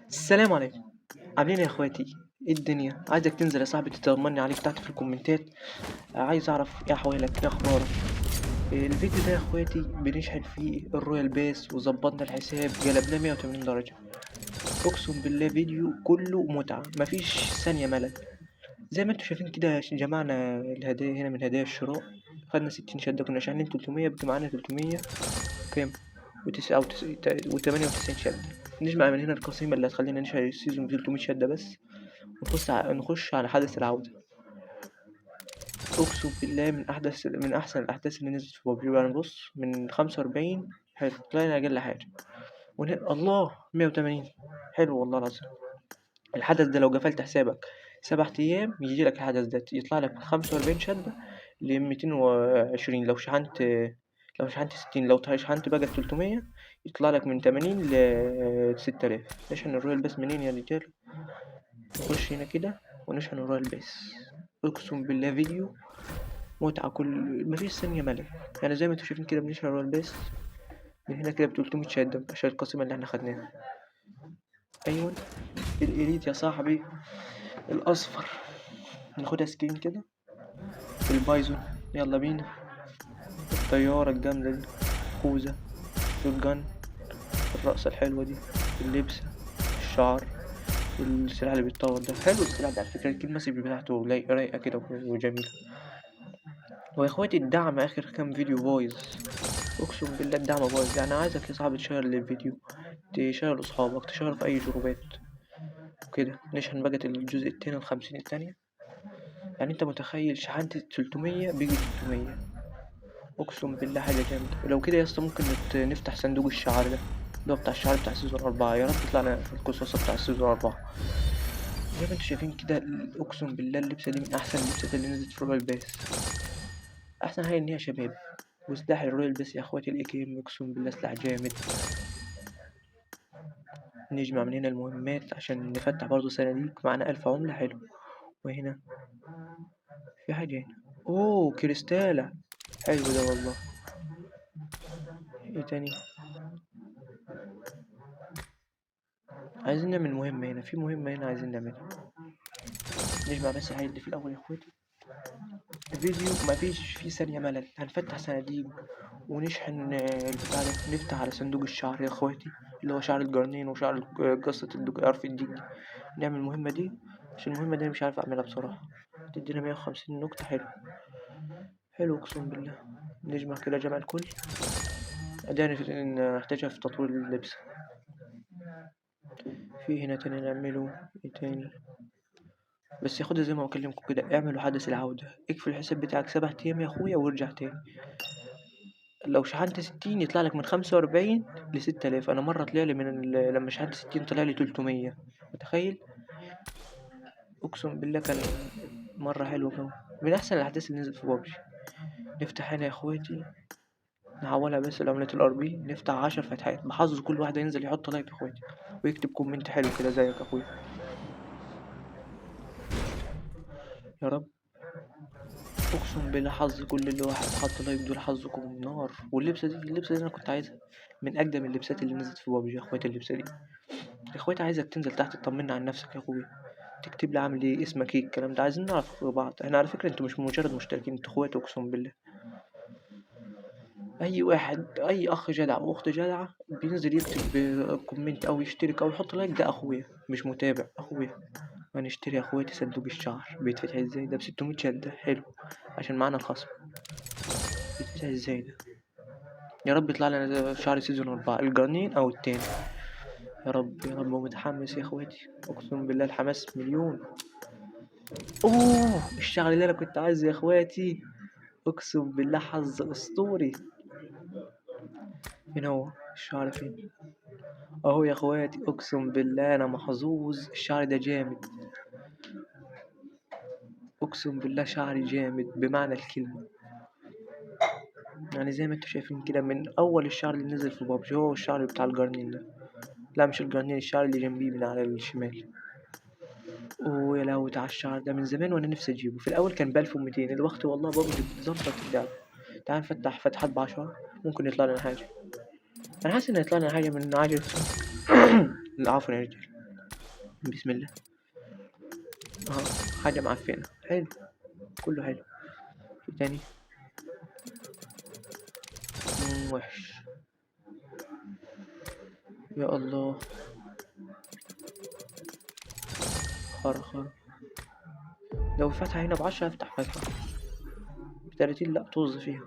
السلام عليكم، عاملين إيه يا اخواتي؟ ايه الدنيا؟ عايزك تنزل يا صاحبي تطمني عليك تحت في الكومنتات. عايز اعرف ايه احوالك، ايه اخبارك. الفيديو ده يا اخواتي بنشحن فيه الرويال باس وظبطنا الحساب قلبناه 180 درجة. اقسم بالله فيديو كله متعة، مفيش ثانية ملل. زي ما انتوا شايفين كده جمعنا الهدايا هنا من هدايا الشراء. خدنا 60 شدة، كنا شاحنين 300 بقى معانا 300 وكام و98 شدة. نجمع من هنا القسيمة اللي هتخلينا نشحن السيزون 300 شدة بس. نخش على حدث العودة. أقسم بالله من أحسن الأحداث اللي نزلت في بابجي. يعني بص، من 45 هتلاقي أقل حاجة الله 180. حلو والله العظيم. الحدث ده لو قفلت حسابك 7 أيام يجيلك الحدث ده، يطلع لك من 45 شدة ل220. لو شحنت 60، لو شحنت بقى 300 يطلع لك من 80 ل6000. نشحن الرويال بس منين يا رجال؟ نخش هنا كده ونشحن الرويال بس. اقسم بالله فيديو متعة، مفيش ثانية ملل. يعني زي ما انتوا شايفين كده بنشحن الرويال بس من هنا كده ب300 شدة عشان القسيمة اللي احنا خدناها. ايوه، الإليت يا صاحبي الأصفر. ناخدها سكرين كده. البايزون، يلا بينا. الطيارة الجامدة دي، خوذة، شوت، الرقصة الحلوة دي، اللبسة، الشعر، السلاح اللي بيتطور ده. حلو السلاح ده على فكرة، الكلمة بتاعته رايقة كده وجميلة. ويا اخواتي الدعم آخر كام فيديو بايظ. اقسم بالله الدعم بايظ. يعني عايزك يا صاحبي تشير للفيديو، تشير لأصحابك، تشير في أي جروبات وكده. نشحن بقى الجزء التاني ال50 التانية. يعني انت متخيل شحنت 300 بيجي 300. اقسم بالله حاجة جامدة. ولو كده يا اسطى ممكن نفتح صندوق الشعر ده، اللي هو بتاع الشعر بتاع سيزون 4. يا رب يطلعنا في القصص بتاع سيزون 4. زي ما انتوا شايفين كده، اقسم بالله اللبسة دي من احسن اللبسات اللي نزلت في رويال باس. احسن حاجة ان هي شباب. وسلاح الرويال باس يا اخواتي الاي كي ام، اقسم بالله سلاح جامد. نجمع من هنا المهمات عشان نفتح برضه صناديق. معانا 1000 عملة. حلو. وهنا في حاجة هنا، اوه كريستالة. حلو ده والله. ايه تاني؟ عايزين نعمل مهمة هنا، في مهمة هنا عايزين نعملها. نجمع بس الحاجات دي في الأول يا اخواتي. الفيديو مفيش فيه ثانية ملل. هنفتح صناديق ونشحن البتاع ده. نفتح على صندوق الشعر يا اخواتي، اللي هو شعر الجرنين وشعر قصة عرف الديك دي. نعمل المهمة دي عشان المهمة دي مش عارف أعملها بصراحة. تدينا 150 نقطة. حلو. حلو اقسم بالله. نجمع كده جمع الكل. اداني نحتاجها في تطوير اللبس. في هنا تاني نعمله ايه تاني؟ بس ياخدها زي ما بكلمكم كده، اعملوا حدث العودة. اقفل الحساب بتاعك 7 ايام يا اخويا وارجع تاني. لو شحنت 60 يطلع لك من 45 ل6000. انا مرة طلع لي لما شحنت 60 طلع لي 300. متخيل؟ اقسم بالله كان مرة حلوة جو. من احسن الاحداث اللي نزلت في بابجي. نفتح هنا يا اخواتي، نحولها بس لعملة الRP. نفتح 10 فتحات بحظ، كل واحد ينزل يحط لايك يا اخواتي ويكتب كومنت حلو كده زيك يا اخويا. يا رب. اقسم بالله حظ كل اللي واحد حط لايك دول حظكم نار. اللبسة دي انا كنت عايزها، من اقدم اللبسات اللي نزلت في بابجي يا اخواتي اللبسة دي. يا اخواتي عايزك تنزل تحت تطمنا عن نفسك يا اخويا، تكتب لي عامل ايه، اسمك ايه، الكلام ده عايزين نعرف بعض. احنا على فكرة انتوا مش مجرد مشتركين، انتوا اخوات اقسم بالله. اي واحد، اي اخ جدع واخت جدعة بينزل يكتب كومنت او يشترك او يحط لايك، ده اخويا مش متابع، اخويا. هنشتري يا اخواتي صندوق الشعر. بيتفتح ازاي ده؟ ب600 شدة. حلو، عشان معانا الخصم. بيتفتح ازاي ده؟ يا رب يطلع لنا شهر سيزون 4 الجرنين او التاني. يا رب يا رب. متحمس يا اخواتي، اقسم بالله الحماس مليون. اوه الشعر اللي انا كنت عايزه يا اخواتي. اقسم بالله حظ اسطوري. فين هو الشعر؟ فين؟ اهو يا اخواتي. اقسم بالله انا محظوظ، الشعر ده جامد. اقسم بالله شعري جامد بمعنى الكلمة. يعني زي ما انتوا شايفين كده، من اول الشعر اللي نزل في بابجي هو الشعر بتاع الجرنين ده. لا مش الجرنين، الشعر اللي جنبيه من على الشمال. اوه يا لهوي على الشعر ده، من زمان وانا نفسي اجيبه. في الاول كان ب1200، الوقت والله بابجي بتظبط اللعبة. تعال نفتح فتحات ب10، ممكن يطلع لنا حاجة. انا حاسس ان يطلع لنا حاجة من عجلة سونيك. لا عفوا يا رجال. بسم الله. حاجة معفنة، حلو، كله حلو. في تاني؟ وحش. يا الله. خرا. لو فتحة هنا ب10 هفتح فتحة، ب30 لأ، طز فيها.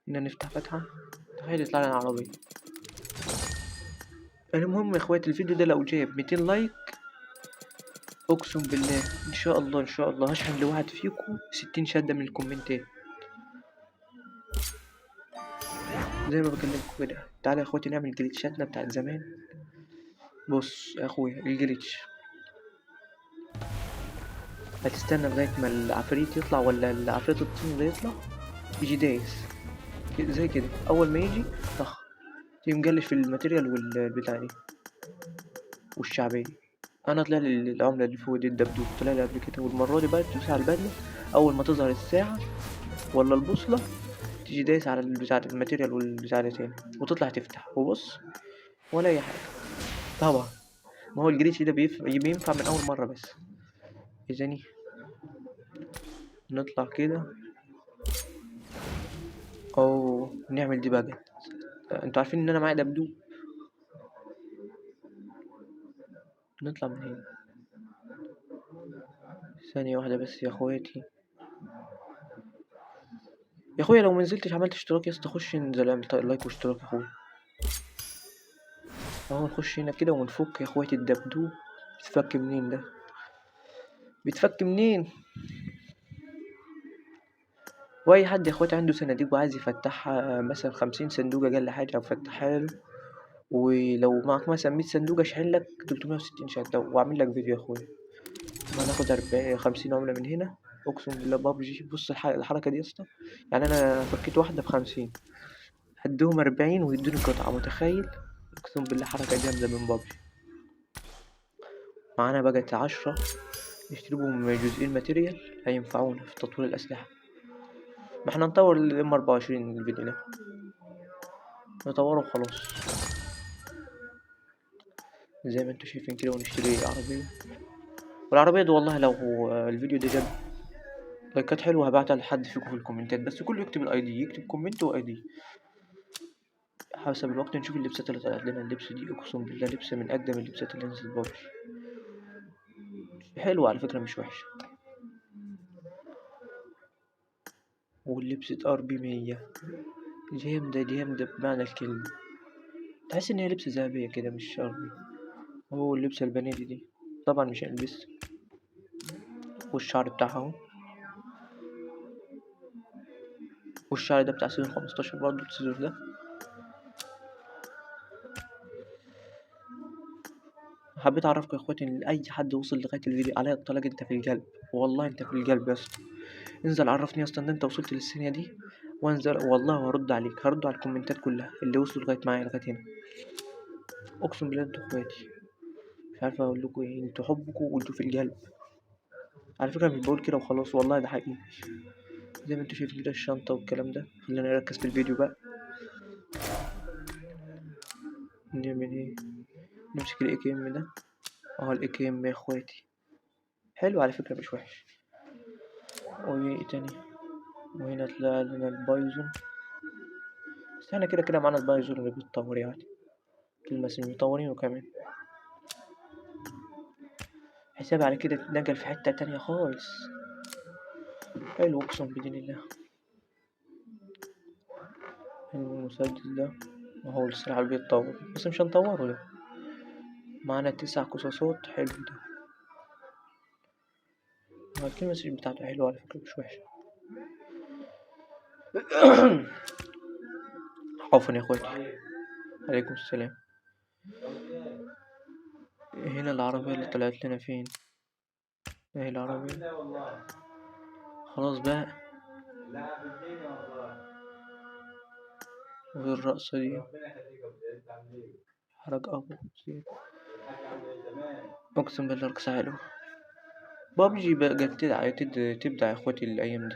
هنا نفتح فتحة، تخيل يطلع لنا عربية. المهم يا اخواتي، الفيديو ده لو جاب 200 لايك، اقسم بالله ان شاء الله هشحن لواحد فيكم 60 شدة من الكومنتات، زي ما بكلمكم كده. تعالى يا اخواتي نعمل جليتشاتنا بتاعت زمان. بص يا اخويا، الجليتش هتستنى لغاية ما العفريت يطلع، ولا العفريت الطين ده يطلع، يجي دايس كده زي كده. اول ما يجي طخ، تيجي مجلش في الماتيريال والبتاع دي والشعبية. انا طلع لي العملة اللي فوق دي، الدبدوب طلع لي قبل كده. والمرة دي بقى تدوس على البدلة، اول ما تظهر الساعة ولا البوصلة، تيجي دايس على البتاع الماتيريال والبتاع ده تاني، وتطلع تفتح وبص، ولا اي حاجة. طبعا ما هو الجريتش ده بينفع من اول مرة بس. اذاني نطلع كده، او نعمل دي بقى. انتوا عارفين ان انا معايا دبدوب. نطلع من هنا ثانية واحدة بس يا اخواتي. يا اخويا لو منزلتش عملت اشتراك يا اسطى، خش انزل اعمل لايك واشتراك يا اخويا. اهو نخش هنا كده ونفك يا اخواتي الدبدوب. بيتفك منين ده؟ بيتفك منين؟ واي حد يا اخواتي عنده صناديق وعايز يفتحها، مثلا 50 صندوق اقل حاجة افتحها له. ولو معك مثلا 100 صندوق اشحن لك 360 شدة واعمل لك فيديو يا اخويا. هناخد 50 عملة من هنا. اقسم بالله بابجي، بص الحركة دي يا اسطى. يعني انا فكيت واحدة ب50، هديهم 40 ويدوني قطعة، متخيل؟ اقسم بالله حركة جامدة من بابجي. معانا بقت 10، نشتري بهم جزئين ماتيريال هينفعونا في تطوير الأسلحة. ما احنا نطور الام 24 الفيديو ده، نطوره وخلاص زي ما انتوا شايفين كده. ونشتري عربية، والعربية دي والله لو الفيديو ده جاب لايكات حلوة هبعتها لحد فيكم في الكومنتات. بس كله يكتب الاي دي، يكتب كومنت واي دي. حسب الوقت نشوف اللبسات اللي طلعت لنا. اللبس دي اقسم بالله لبس من اقدم اللبسات اللي نزلت بابجي، حلو على فكرة مش وحش. واللبسة ار بي 100 جامدة بمعنى الكلمة. تحس ان هي لبسة ذهبية كده مش ار بي. هو اللبسة البنية دي طبعا مش هنلبسها. والشعر بتاعها اهو، والشعر ده بتاع سيزون 15 برضه السيزون ده. حبيت اعرفكم يا اخواتي ان اي حد وصل لغايه الفيديو عليا الطلاق انت في القلب، والله انت في القلب يا اسطى. انزل عرفني يا اسطى ان انت وصلت للثانيه دي، وانزل والله هرد عليك، هرد على الكومنتات كلها اللي وصلوا لغايه معايا لغايه هنا. اقسم بالله انتوا اخواتي، مش عارف اقول لكم ايه. انتوا حبكم وانتوا في القلب. على فكره مش بقول كده وخلاص، والله ده حقيقي. زي ما انتوا شايفين كده الشنطه والكلام ده. خلينا نركز في الفيديو بقى. نعمل ايه؟ نمسك الاي كي ام ده اهو. الاي كي ام يا اخواتي حلو على فكره مش وحش. وايه تاني؟ وهنا طلع لنا البايزون. بس احنا كده معانا البايزون اللي بيتطور يعني، الماسين مطورينه كمان. حسابي على كده اتنقل في حتة تانية خالص. حلو اقسم بدين الله. المسدس ده وهو السلاح اللي بيتطور، بس مش هنطوره ده. معانا 9 قصاصات، حلو ده. الكلمة بتاعته حلوة على فكرة مش وحشة. عفوا يا اخواتي. عليكم السلام. هنا العربية اللي طلعت لنا فين؟ اهي العربية. خلاص بقى. والرقصة دي حرج ابو زين. اقسم بالله رقصة حلوة. بابجي بقت تبدع يا اخواتي الايام دي.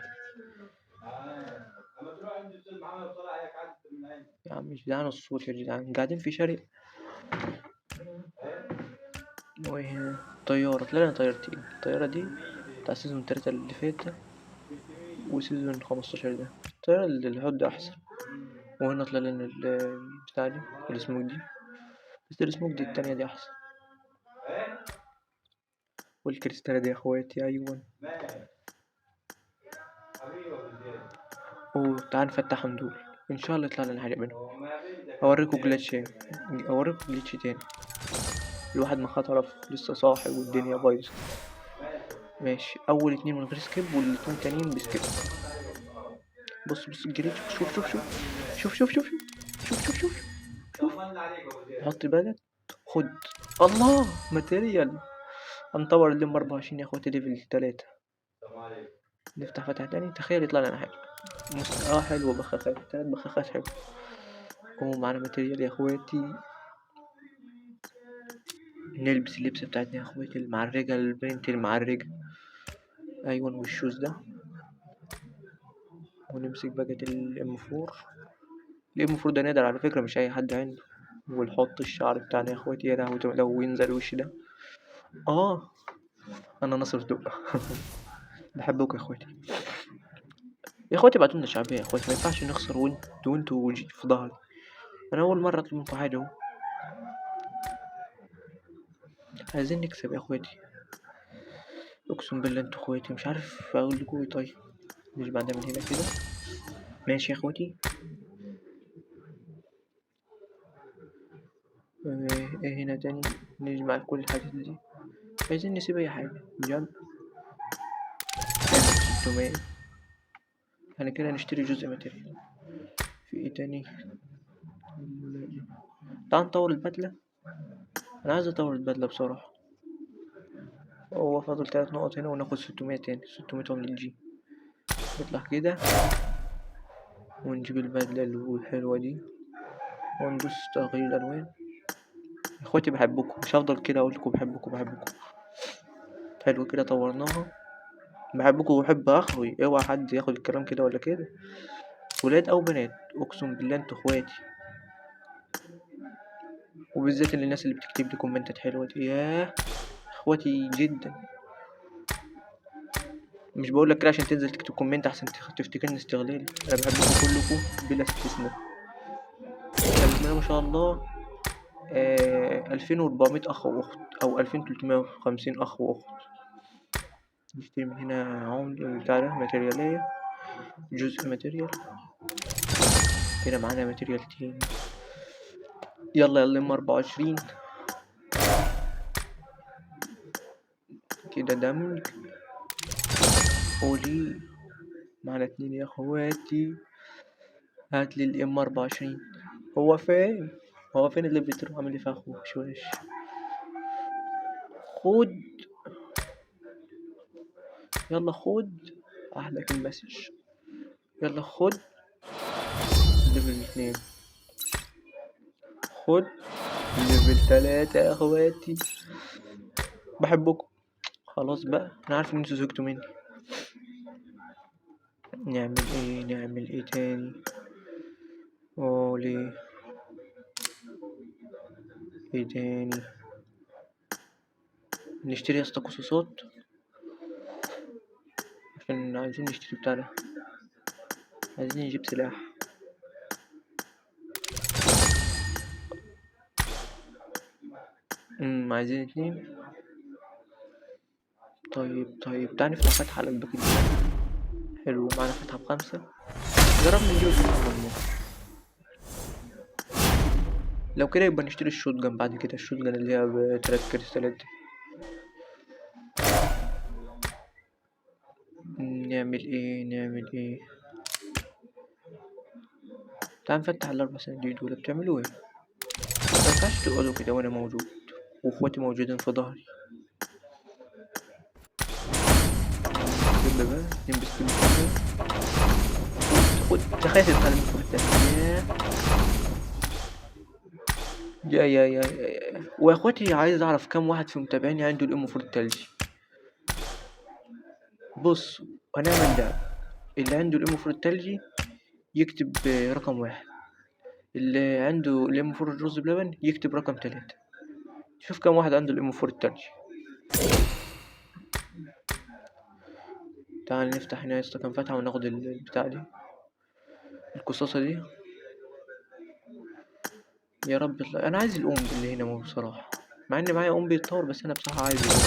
يا عم مش جدعان الصوت يا جدعان، قاعدين في شارع. وهنا طيارة، طلعنا طيارتين. الطيارة دي بتاع سيزون 3 اللي فات ده، وسيزون 15 ده. الطيارة اللي الهود أحسن. وهنا طلع لنا بتاع دي، السموك دي. بس السموك دي التانية دي أحسن. والكريستالة دي يا اخواتي، أيوة. تعال نفتحهم دول، إن شاء الله يطلع لنا حاجة منهم. أوريكم جليتش تاني. الواحد ما خطرف لسه صاحي والدنيا بايظة. ماشي، أول اتنين من غير سكيب والاتنين تانيين بسكيب. بص الجليتش، شوف. حط بالك، خد. الله، ماتيريال. هنطور الليم 24 يا اخواتي، ليفل 3. نفتح فتحة تاني، تخيل يطلع لنا حاجة. حلو، بخاخات 3 بخاخات، حلو. ومعنا ماتيريال يا اخواتي. نلبس اللبسة بتاعتنا يا اخواتي المعرجة، البنت المعرجة، ايوه، والشوز ده. ونمسك باجة الام 4. الام 4 ده نادر على فكرة، مش اي حد عنده. ونحط الشعر بتاعنا يا اخواتي، يا لهوي لو ينزل الوش ده. انا ناصر دقة. بحبكم يا اخواتي. يا اخواتي ابعتولنا شعبية يا اخواتي، ما ينفعش نخسر وانتوا في ظهري. انا اول مرة اطلب منكم حاجة اهو. عايزين نكسب يا اخواتي، اقسم بالله انتوا اخواتي، مش عارف اقول لكم ايه. طيب مش بعد من هنا كده. ماشي يا اخواتي. ايه هنا تاني؟ نجمع كل الحاجات دي. عايزين نسيب اي حاجة جنب. 600. احنا كده نشتري جزء ماتيريال. في ايه تاني؟ تعال نطور البدلة. انا عايز اطور البدلة بصراحة. هو فاضل 3 نقط هنا وناخد 600 تاني، 600 من الجي. نطلع كده ونجيب البدلة الحلوة دي، وندوس تغيير الألوان. يا اخواتي بحبكم، مش هفضل كده اقولكم بحبكم. حلو كده، طورناها. بحبكم وبحب اخوي، اوعى حد ياخد الكلام كده ولا كده، ولاد او بنات، اقسم بالله انتوا اخواتي. وبالذات الناس اللي بتكتب لي كومنتات حلوة دي، ياه اخواتي جدا. مش بقول لك كده عشان تنزل تكتب كومنت احسن تفتكرني استغلالي. انا بحبكم كلكم بلا استثناء. بسم الله ما شاء الله. 2400 اخ واخت، او 2350 اخ واخت. نشتري من هنا عملة بتاع ده، ماتيريالية، جزء ماتيريال. كده معانا ماتيريال تاني. يلا ام 24 كده دمج. قولي، معانا 2 يا اخواتي. هاتلي الام 24. هو فين اللي بيتر عامل لي فيها اخوه شويش. خد، يلا خد. احلك المسج. يلا خد ليفل 2. خد ليفل 3 يا اخواتي. بحبكم. خلاص بقى، انا عارف ان انتوا زهقتوا مني. نعمل ايه تاني؟ قولي. ايه تاني؟ نشتري يا اسطى قصاصات، عشان عايزين نشتري بتاع ده. عايزين نجيب سلاح. عايزين 2. طيب تعال نفتح فتحة على الباكيت. حلو، معانا فتحة ب5. جربنا نجيب الفتحة مجموعة. لو كده يبقى نشتري الشوت جن بعد كده، الشوت جن اللي هي ب3 كريستالات دي. نعمل ايه؟ تعال نفتح ال4 صناديق دول. بتعملوا ايه؟ مينفعش تقعدوا كده وانا موجود واخواتي موجودين في ظهري. يلا بقى نلبس كل حاجة. خد، تخيل تتعلم من التانية. يا واخواتي، عايز اعرف كم واحد في متابعيني عنده الام 4 التلجي. بص، هنعمل ده. اللي عنده الام 4 التلجي يكتب رقم 1. اللي عنده الام 4 الرز بلبن يكتب رقم 3. شوف كم واحد عنده الام 4 التلج. تعال نفتح هنا يا اسطى كم فتحة وناخد البتاع دي، القصاصة دي. يا رب يطلع. انا عايز الام اللي هنا مو بصراحة، مع ان معايا ام بيتطور، بس انا بصراحة عايز الام.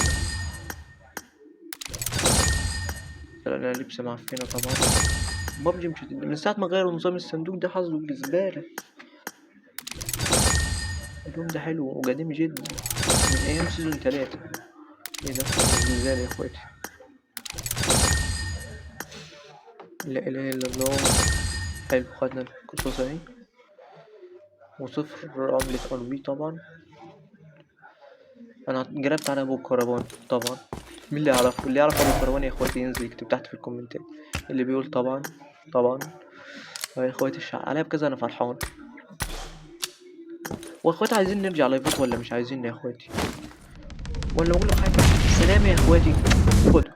انا لبسة معفنة طبعا. ببجي مش من ساعة ما غيروا نظام الصندوق ده حظه زبالة. اليوم ده حلو وقديم جدا من ايام سيزون 3. ايه ده زلزال يا اخواتي. لا اله الا الله. حلو خدنا القصص اهي، وصفر عملة ار بي طبعا. انا جربت على ابو كربون طبعا. مين اللي يعرف؟ اللي يعرف ابو كربون يا اخواتي ينزل يكتب تحت في الكومنتات. اللي بيقول طبعا طبعا. يا اخواتي الشعب عليا بكذا انا فرحان. واخواتي عايزين نرجع لايفات ولا مش عايزين يا اخواتي؟ ولا اقول لك حاجه؟ سلام يا اخواتي. خد